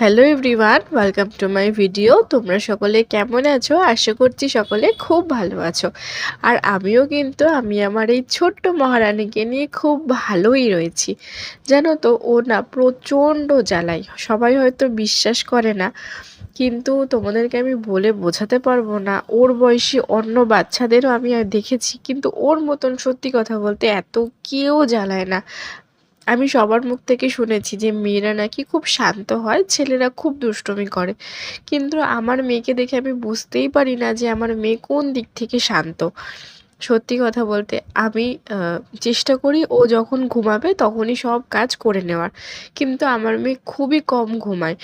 Hello everyone, welcome to my video. তোমরা সকলে কেমন আছো? আশা করছি সকলে খুব ভালো আছো। আর আমিও কিন্তু আমার এই ছোট্ট মহারানীকে নিয়ে খুব ভালোই রয়েছি। জানো তো, ও না প্রচণ্ড জ্বালায়। সবাই হয়তো বিশ্বাস করে না, কিন্তু তোমাদেরকে আমি বলে বোঝাতে পারবো না। ওর বয়সী অন্য বাচ্চাদেরও আমি দেখেছি, কিন্তু ওর মতন সত্যি কথা বলতে এত কেউ জ্বালায় না। আমি সবার মুখ থেকে শুনেছি যে মেয়েরা নাকি খুব শান্ত হয়, ছেলেরা খুব দুষ্টুমি করে। কিন্তু আমার মেয়েকে দেখে আমি বুঝতেই পারি না যে আমার মেয়ে কোন দিক থেকে শান্ত। সত্যি কথা বলতে আমি চেষ্টা করি ও যখন ঘুমাবে তখনই সব কাজ করে নেওয়ার। কিন্তু আমার মেয়ে খুবই কম ঘুমায়।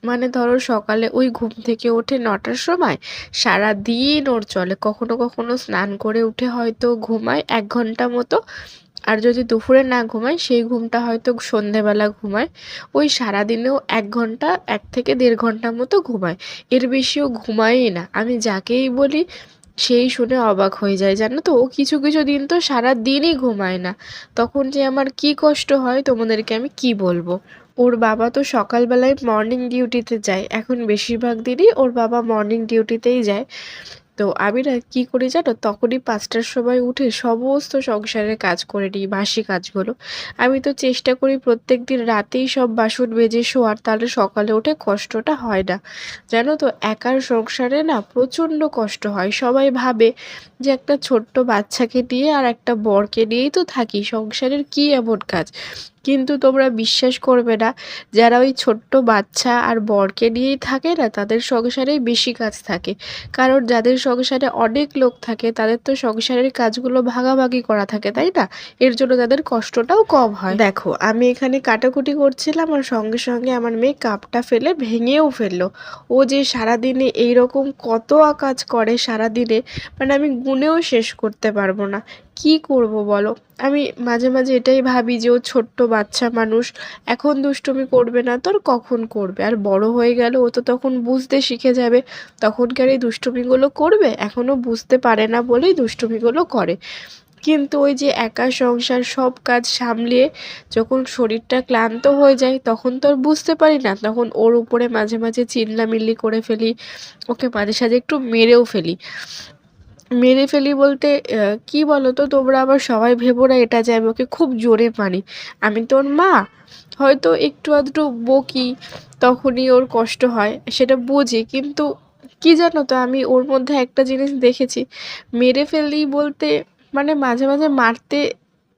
মানে ধরো সকালে ওই ঘুম থেকে ওঠে ৯টার সময়, সারাদিন ওর চলে। কখনো কখনো স্নান করে উঠে হয়তো ঘুমায় ১ ঘন্টা মতো। আর যদি দুপুরে না ঘুমায় সেই ঘুমটা হয়তো সন্ধেবেলা ঘুমায়। ওই সারাদিনেও ১ ঘন্টা ১ থেকে ১.৫ ঘন্টা মতো ঘুমায়। এর বেশিও ঘুমায়ই না। আমি যাকেই বলি সেই শুনে অবাক হয়ে যায়। জানো তো, ও কিছু কিছু দিন তো সারাদিনই ঘুমায় না। তখন যে আমার কি কষ্ট হয় তোমাদেরকে আমি কি বলবো। ওর বাবা তো সকালবেলায় মর্নিং ডিউটিতে যায়। এখন বেশিরভাগ দিনই ওর বাবা মর্নিং ডিউটিতেই যায়। তো আমি না কি করি জানো, তখনই ৫টার সময় উঠে সমস্ত সংসারের কাজ করে নিই, বাসি কাজগুলো। আমি তো চেষ্টা করি প্রত্যেকদিন রাতেই সব বাসন মেজে শোয়ার, তাহলে সকালে উঠে কষ্টটা হয় না। জানো তো, একার সংসারে না প্রচণ্ড কষ্ট হয়। সবাই ভাবে যে একটা ছোট্ট বাচ্চাকে নিয়ে আর একটা বরকে নিয়েই তো থাকি, সংসারের কী এমন কাজ। কিন্তু তোমরা বিশ্বাস করবে না, যারা ওই ছোট্ট বাচ্চা আর বরকে নিয়েই থাকে না, তাদের সংসারেই বেশি কাজ থাকে। কারণ যাদের সংসারে অনেক লোক থাকে তাদের তো সংসারের কাজগুলো ভাগাভাগি করা থাকে, তাই না? এর জন্য তাদের কষ্টটাও কম হয়। দেখো, আমি এখানে কাটাকুটি করছিলাম আর সঙ্গে সঙ্গে আমার মেয়ে কাপটা ফেলে ভেঙেও ফেললো। ও যে সারাদিনে এইরকম কত কাজ করে সারাদিনে, মানে আমি গুনেও শেষ করতে পারবো না। কি করব বলো? আমি মাঝে মাঝে এটাই ভাবি যে ও ছোট্ট বাচ্চা মানুষ, এখন দুষ্টুমি করবে না তো আর কখন করবে? আর বড় হয়ে গেল ও তো তখন বুঝতে শিখে যাবে, তখনকার এই দুষ্টুমিগুলো করবে। এখনও বুঝতে পারে না বলেই দুষ্টুমিগুলো করে। কিন্তু ওই যে একা সংসার সব কাজ সামলিয়ে যখন শরীরটা ক্লান্ত হয়ে যায় তখন তো আর বুঝতে পারি না, তখন ওর উপরে মাঝে মাঝে চিল্লামিল্লি করে ফেলি, ওকে মাঝে সাঝে একটু মেরেও ফেলি। মেরে ফেলি বলতে কি বলো তো, তোমরা আবার সবাই ভেবো না এটা যে আমি ওকে খুব জোরে মারি। আমি তো ওর মা, হয়তো একটু আধটু বকি, তখনই ওর কষ্ট হয় সেটা বুঝি। কিন্তু কি জানো তো, আমি ওর মধ্যে একটা জিনিস দেখেছি, মেরে ফেলি বলতে মানে মাঝে মাঝে মারতে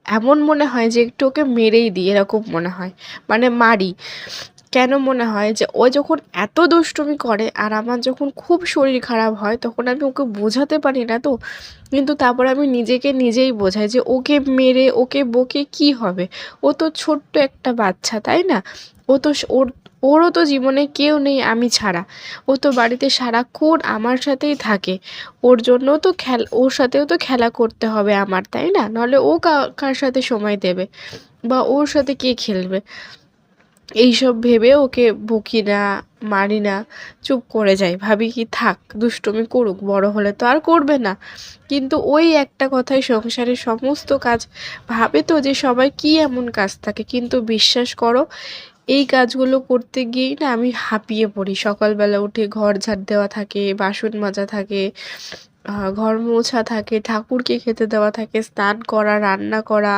এমন মনে হয় যে একটু ওকে মেরেই দিই, এরকম মনে হয়। মানে মারি কেন মনে হয় যে ও যখন এত দুষ্টুমি করে আর আমার যখন খুব শরীর খারাপ হয় তখন আমি ওকে বোঝাতে পারি না তো। কিন্তু তারপর আমি নিজেকে নিজেই বোঝাই যে ওকে মেরে ওকে বকে কি হবে? ও তো ছোট্ট একটা বাচ্চা, তাই না? ও তো ওরও তো জীবনে কেউ নেই আমি ছাড়া। ও তো বাড়িতে সারাক্ষণ আমার সাথেই থাকে। ওর জন্য তো ওর সাথেও তো খেলা করতে হবে আমার, তাই না? নাহলে ও কার সাথে সময় দেবে বা ওর সাথে কে খেলবে? এইসব ভেবে ওকে বকি না, মারি না, চুপ করে যাই। ভাবি কি থাক দুষ্টুমি করুক, বড় হলে তো আর করবে না। কিন্তু ওই একটা কথায় সংসারের সমস্ত কাজ ভাবে তো যে সবাই কি এমন কাজ থাকে, কিন্তু বিশ্বাস করো এই কাজগুলো করতে গিয়েই না আমি হাঁপিয়ে পড়ি। সকালবেলা উঠে ঘর ঝাড় দেওয়া থাকে, বাসন মাজা থাকে, ঘর মোছা থাকে, ঠাকুরকে খেতে দেওয়া থাকে, স্নান করা, রান্না করা,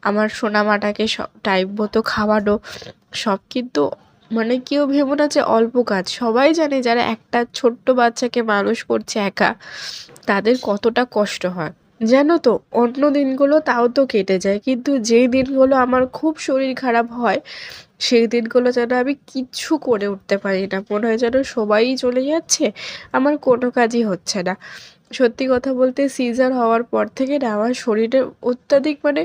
আমার সোনামাটাকে টাইম মতো খাওয়ানো, সব কিন্তু মানে কেউ ভেবো না যে অল্প কাজ। সবাই জানে যারা একটা ছোট্ট বাচ্চাকে মানুষ করছে একা, তাদের কতটা কষ্ট হয়। জানো তো, অন্য দিনগুলো তাও তো কেটে যায়, কিন্তু যেই দিনগুলো আমার খুব শরীর খারাপ হয় সেই দিনগুলো যেন আমি কিচ্ছু করে উঠতে পারি না। মনে হয় যেন সবাই চলে যাচ্ছে, আমার কোনো কাজই হচ্ছে না। সত্যি কথা বলতে সিজার হওয়ার পর থেকে না আমার শরীরে অত্যাধিক মানে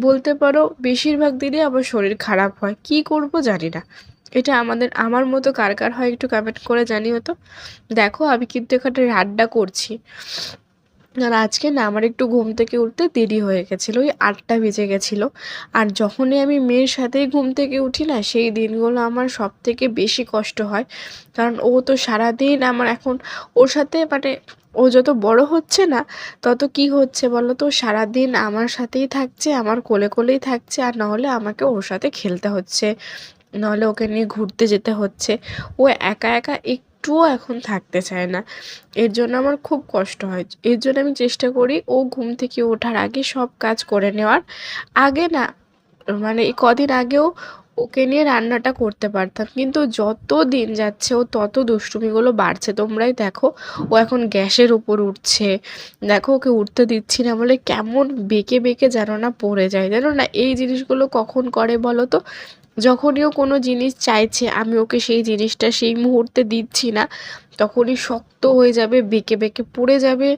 বলতে পারো বেশিরভাগ দিনই আমার শরীর খারাপ হয়। কি করব জানি না। এটা আমার মতো কার কার হয় একটু কমেন্ট করে জানিও তো। দেখো, আমি কিন্তু এখানে রান্না করছি। আর আজকে না আমার একটু ঘুম থেকে উঠতে দেরি হয়ে গেছিলো, ওই ৮টা বেজে গেছিলো। আর যখনই আমি মেয়ের সাথেই ঘুম থেকে উঠি না, সেই দিনগুলো আমার সব থেকে বেশি কষ্ট হয়। কারণ ও তো সারাদিন আমার এখন ওর সাথে মানে ও যত বড় হচ্ছে না তত কি হচ্ছে বলো তো, সারাদিন আমার সাথেই থাকছে, আমার কোলে কোলেই থাকছে, আর নাহলে আমাকে ওর সাথে খেলতে হচ্ছে, নাহলে ওকে নিয়ে ঘুরতে যেতে হচ্ছে। ও একা একা একটুও এখন থাকতে চায় না। এর জন্য আমার খুব কষ্ট হয়। এর জন্য আমি চেষ্টা করি ও ঘুম থেকে ওঠার আগে সব কাজ করে নেওয়ার। আগে না, মানে এই কদিন আগেও ওকে নিয়ে রান্নাটা করতে পারতাম, কিন্তু যত দিন যাচ্ছে ও তত দুষ্টুমিগুলো বাড়ছে। তোমরাই দেখো, ও এখন গ্যাসের উপর উঠছে। দেখো, ওকে উঠতে দিচ্ছি না বলে কেমন বেঁকে বেঁকে যেন না পড়ে যায়, জানো না? এই জিনিসগুলো কখন করে বলো তো? যখনই ও কোনো জিনিস চাইছে, আমি ওকে সেই জিনিসটা সেই মুহূর্তে দিচ্ছি না, তখনই শক্ত হয়ে যাবে, বেঁকে বেঁকে পড়ে যাবে।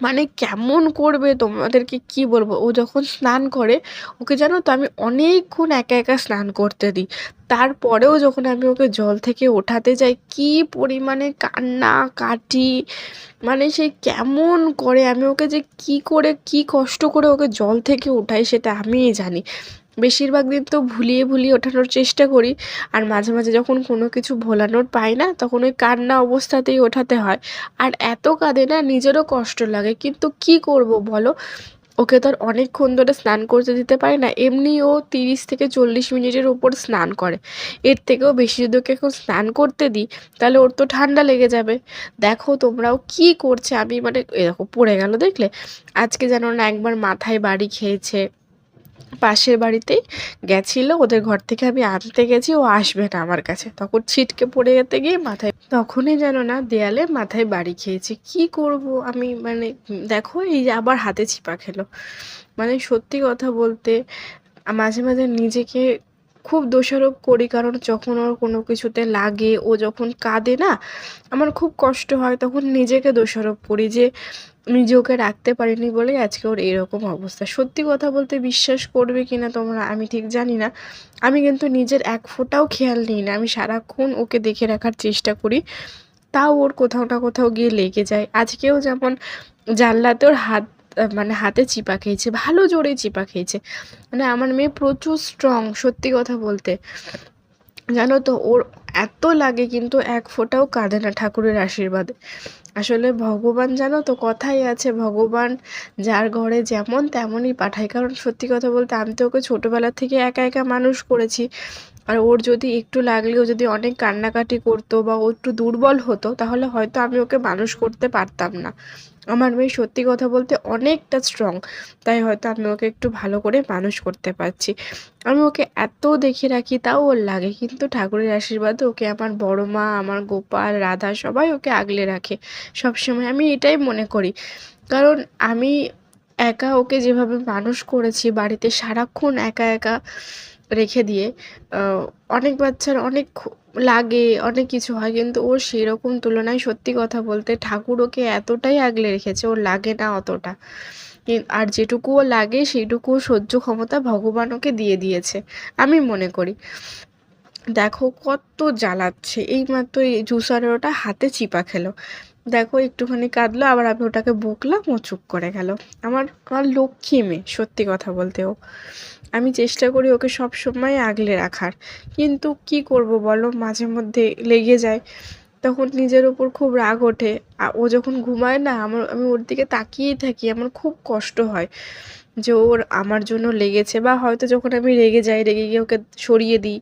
মানে কেমন করবে তোমাদেরকে কি বলবো? ও যখন স্নান করে, ওকে জানো তো আমি অনেকক্ষণ একা একা স্নান করতে দিই। তারপরেও যখন আমি ওকে জল থেকে ওঠাতে যাই, কি পরিমাণে কান্নাকাটি, মানে সে কেমন করে! আমি ওকে যে কি করে কি কষ্ট করে ওকে জল থেকে ওঠাই সেটা আমিই জানি। বেশিরভাগ দিন তো ভুলিয়ে ভুলিয়ে ওঠানোর চেষ্টা করি, আর মাঝে মাঝে যখন কোনো কিছু ভোলানোর পাই না, তখন ওই কান্না অবস্থাতেই ওঠাতে হয়। আর এত কাঁদে না, নিজেরও কষ্ট লাগে, কিন্তু কি করব বলো? ওকে তো আর অনেকক্ষণ ধরে স্নান করতে দিতে পারি না। এমনি ও 30 থেকে 40 মিনিটের উপর স্নান করে। এর থেকেও বেশি যদি ওকে এখন স্নান করতে দিই, তাহলে ওর তো ঠান্ডা লেগে যাবে। দেখো তোমরাও কি করছে, আমি মানে এ দেখো পড়ে গেল, দেখলে? আজকে যেন না একবার মাথায় বাড়ি খেয়েছে। পাশের বাড়িতেই গেছিল, ওদের ঘর থেকে আমি আনতে গেছি, ও আসবে না আমার কাছে, তখন ছিটকে পড়ে যেতে গিয়ে মাথায়, তখনই যেন না দেয়ালে মাথায় বাড়ি খেয়েছে। কি করব আমি, মানে দেখো এই যে আবার হাতে চিপা খেলো। মানে সত্যি কথা বলতে মাঝে মাঝে নিজেকে খুব দোষারোপ করি, কারণ যখন ওর কোনো কিছুতে লাগে, ও যখন কাঁদে না, আমার খুব কষ্ট হয়, তখন নিজেকে দোষারোপ করি যে নিজে ওকে রাখতে পারিনি বলেই আজকে ওর এরকম অবস্থা। সত্যি কথা বলতে বিশ্বাস করবে কিনা তোমরা আমি ঠিক জানি না, আমি কিন্তু নিজের এক ফোঁটাও খেয়াল নিই না। আমি সারাক্ষণ ওকে দেখে রাখার চেষ্টা করি, তাও ওর কোথাও না কোথাও গিয়ে লেগে যায়। আজকেও যেমন জানলাতে ওর হাত, মানে হাতে চিপা খেয়েছে, ভালো জোরেই চিপা খেয়েছে। মানে আমার মেয়ে প্রচুর স্ট্রং, সত্যি কথা বলতে। জানো তো, ওর এত লাগে কিন্তু এক ফোঁটাও কাঁদে না ঠাকুরের আশীর্বাদে। আসলে ভগবান, জানো তো, কথাই আছে, ভগবান যার ঘরে যেমন তেমনই পাঠায়। কারণ সত্যি কথা বলতে আমি তো ওকে ছোটোবেলা থেকে একা একা মানুষ করেছি। আর ওর যদি একটু লাগলেও যদি অনেক কান্নাকাটি করতো বা ও একটু দুর্বল হতো, তাহলে হয়তো আমি ওকে মানুষ করতে পারতাম না। আমার মেয়ে সত্যি কথা বলতে অনেকটা স্ট্রং, তাই হয়তো আমি ওকে একটু ভালো করে মানুষ করতে পারছি। আমি ওকে এত দেখে রাখি, তাও ওর লাগে, কিন্তু ঠাকুরের আশীর্বাদে ওকে আমার বড় মা, আমার গোপাল, রাধা সবাই ওকে আগলে রাখে সবসময়। আমি এটাই মনে করি, কারণ আমি একা ওকে যেভাবে মানুষ করেছি বাড়িতে সারাক্ষণ একা একা রেখে দিয়ে, অনেক বাচ্চার অনেক লাগে, অনেক কিছু হয়, কিন্তু ওর সেরকম তুলনায় সত্যি কথা বলতে ঠাকুর ওকে এতটাই আগলে রেখেছে, ওর লাগে না অতটা। আর যেটুকুও লাগে সেইটুকুও সহ্য ক্ষমতা ভগবান ওকে দিয়ে দিয়েছে, আমি মনে করি। দেখো কত জ্বালাচ্ছে, এইমাত্র এই জুসারের ওটা হাতে চিপা খেলো। দেখো একটুখানি কাঁদলো, আবার আমি ওটাকে বকলাম, ও চুপ করে গেল। আমার আমার লক্ষ্মী মেয়ে, সত্যি কথা বলতে ও। আমি চেষ্টা করি ওকে সব সময় আগলে রাখার, কিন্তু কি করব বলো, মাঝে মধ্যে লেগে যায়। তখন নিজের ওপর খুব রাগ ওঠে। ও যখন ঘুমায় না, আমি ওর দিকে তাকিয়েই থাকি, আমার খুব কষ্ট হয় যে ওর আমার জন্য লেগেছে। বা হয়তো যখন আমি রেগে যাই, রেগে গিয়ে ওকে সরিয়ে দিই,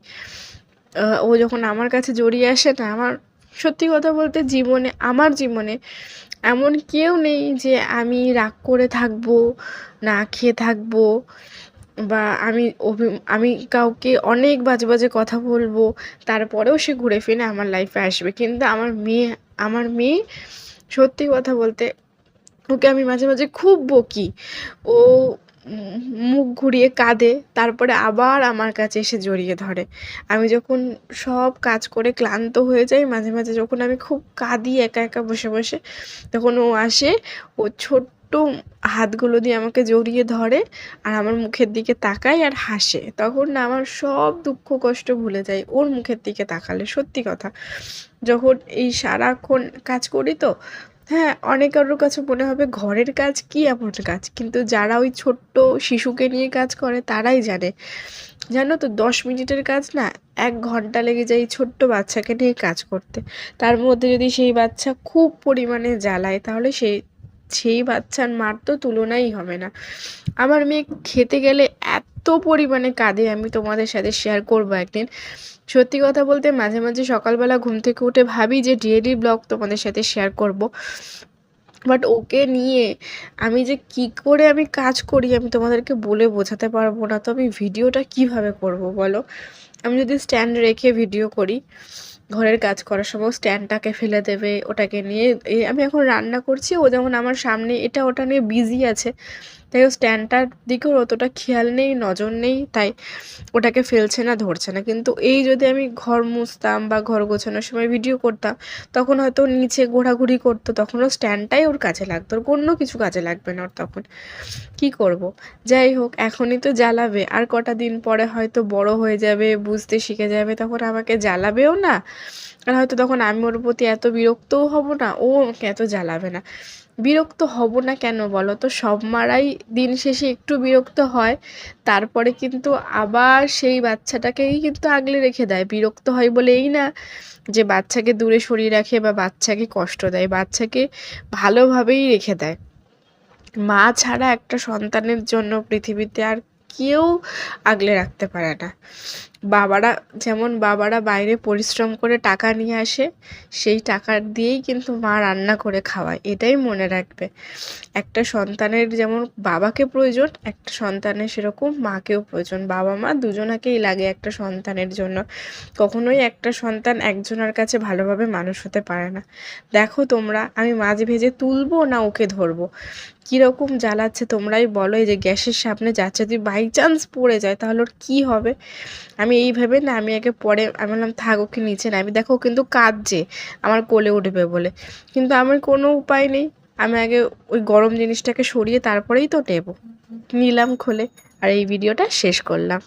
ও যখন আমার কাছে জড়িয়ে আসে না, আমার সত্যি কথা বলতে জীবনে, আমার জীবনে এমন কেউ নেই যে আমি রাগ করে থাকবো, না খেয়ে থাকবো, বা আমি কাউকে অনেক বাজে বাজে কথা বলবো, তারপরেও সে ঘুরে ফিরে আমার লাইফে আসবে। কিন্তু আমার মেয়ে সত্যি কথা বলতে, ওকে আমি মাঝে মাঝে খুব বকি, ও মুখ ঘুরিয়ে কাঁদে, তারপরে আবার আমার কাছে এসে জড়িয়ে ধরে। আমি যখন সব কাজ করে ক্লান্ত হয়ে যাই, মাঝে মাঝে যখন আমি খুব কাঁদি একা একা বসে বসে, তখন ও আসে, ও ছোট্ট হাতগুলো দিয়ে আমাকে জড়িয়ে ধরে, আর আমার মুখের দিকে তাকায় আর হাসে। তখন না আমার সব দুঃখ কষ্ট ভুলে যায় ওর মুখের দিকে তাকালে, সত্যি কথা। যখন এই সারাক্ষণ কাজ করি তো, হ্যাঁ, অনেকের কাছে মনে হবে ঘরের কাজ কি এমন কাজ, কিন্তু যারা ওই ছোট্ট শিশুকে নিয়ে কাজ করে তারাই জানে। জানো তো, 10 মিনিটের কাজ না 1 ঘন্টা লেগে যায় এই ছোট্ট বাচ্চাকে নিয়ে কাজ করতে। তার মধ্যে যদি সেই বাচ্চা খুব পরিমাণে জ্বালায়, তাহলে সেই সেই বাচ্চার মার তো তুলনাই হবে না। আমার মেয়ে খেতে গেলে এত পরিমাণে কাঁদে, আমি তোমাদের সাথে শেয়ার করব একদিন। সত্যি কথা বলতে মাঝে মাঝে সকালবেলা ঘুম থেকে উঠে ভাবি যে ডেইলি ব্লগ তোমাদের সাথে শেয়ার করব, বাট ওকে নিয়ে আমি যে কি করে আমি কাজ করি আমি তোমাদেরকে বলে বোঝাতে পারবো না। তো আমি ভিডিওটা কিভাবে করব বলো? আমি যদি স্ট্যান্ড রেখে ভিডিও করি, ঘরের কাজ করার সময় স্ট্যান্ডটাকে ফেলে দেবে, ওটাকে নিয়ে আমি এখন রান্না করছি, ও যেমন আমার সামনে এটা ওটা নিয়ে বিজি আছে, তাই ও স্ট্যান্ডটার দিকেও অতটা খেয়াল নেই, নজর নেই, তাই ওটাকে ফেলছে না, ধরছে না। কিন্তু এই যদি আমি ঘর মুছতাম বা ঘর গোছানোর সময় ভিডিও করতাম, তখন হয়তো নিচে ঘোরাঘুরি করতো, তখন ও স্ট্যান্ডটাই ওর কাজে লাগতো, ওর অন্য কিছু কাজে লাগবে না ওর তখন। কি করব? যাই হোক, এখনই তো জ্বালাবে, আর কটা দিন পরে হয়তো বড় হয়ে যাবে, বুঝতে শিখে যাবে, তখন আমাকে জ্বালাবেও না। আর হয়তো তখন আমি ওর প্রতি এত বিরক্তও হব না, ও আমাকে এত জ্বালাবে না। বিরক্ত হব না কেন বলো তো? সব মারাই দিন শেষে একটু বিরক্ত হয়, তারপরে কিন্তু আবার সেই বাচ্চাটাকেই কিন্তু আগলে রেখে দেয়। বিরক্ত হয় বলে এই না যে বাচ্চাকে দূরে সরিয়ে রাখে বা বাচ্চাকে কষ্ট দেয়, বাচ্চাকে ভালোভাবেই রেখে দেয়। মা ছাড়া একটা সন্তানের জন্য পৃথিবীতে আর কেউ আগলে রাখতে পারে না। বাবারা বাইরে পরিশ্রম করে টাকা নিয়ে আসে, সেই টাকা দিয়েই কিন্তু মা রান্না করে খাওয়ায়। এটাই মনে রাখবে, একটা সন্তানের যেমন বাবাকে প্রয়োজন, একটা সন্তানের সেরকম মাকেও প্রয়োজন। বাবা মা দুজনাকেই লাগে একটা সন্তানের জন্য। কখনোই একটা সন্তান একজনের কাছে ভালোভাবে মানুষ হতে পারে না। দেখো তোমরা, আমি মাছ ভেজে তুলবো না ওকে ধরবো, কীরকম জ্বালাচ্ছে তোমরাই বলো। এই যে গ্যাসের সামনে যাচ্ছে, যদি বাই চান্স পড়ে যায় তাহলে ওর কী হবে? আমি এই ভেবে না, আমি আগে পরে আমি বললাম থাক ওকে নিচে নামি, দেখো কিন্তু কাঁদছে আমার কোলে উঠবে বলে, কিন্তু আমার কোনো উপায় নেই। আমি আগে ওই গরম জিনিসটাকে সরিয়ে তারপরেই তো নেব। নিলাম খোলে, আর এই ভিডিওটা শেষ করলাম।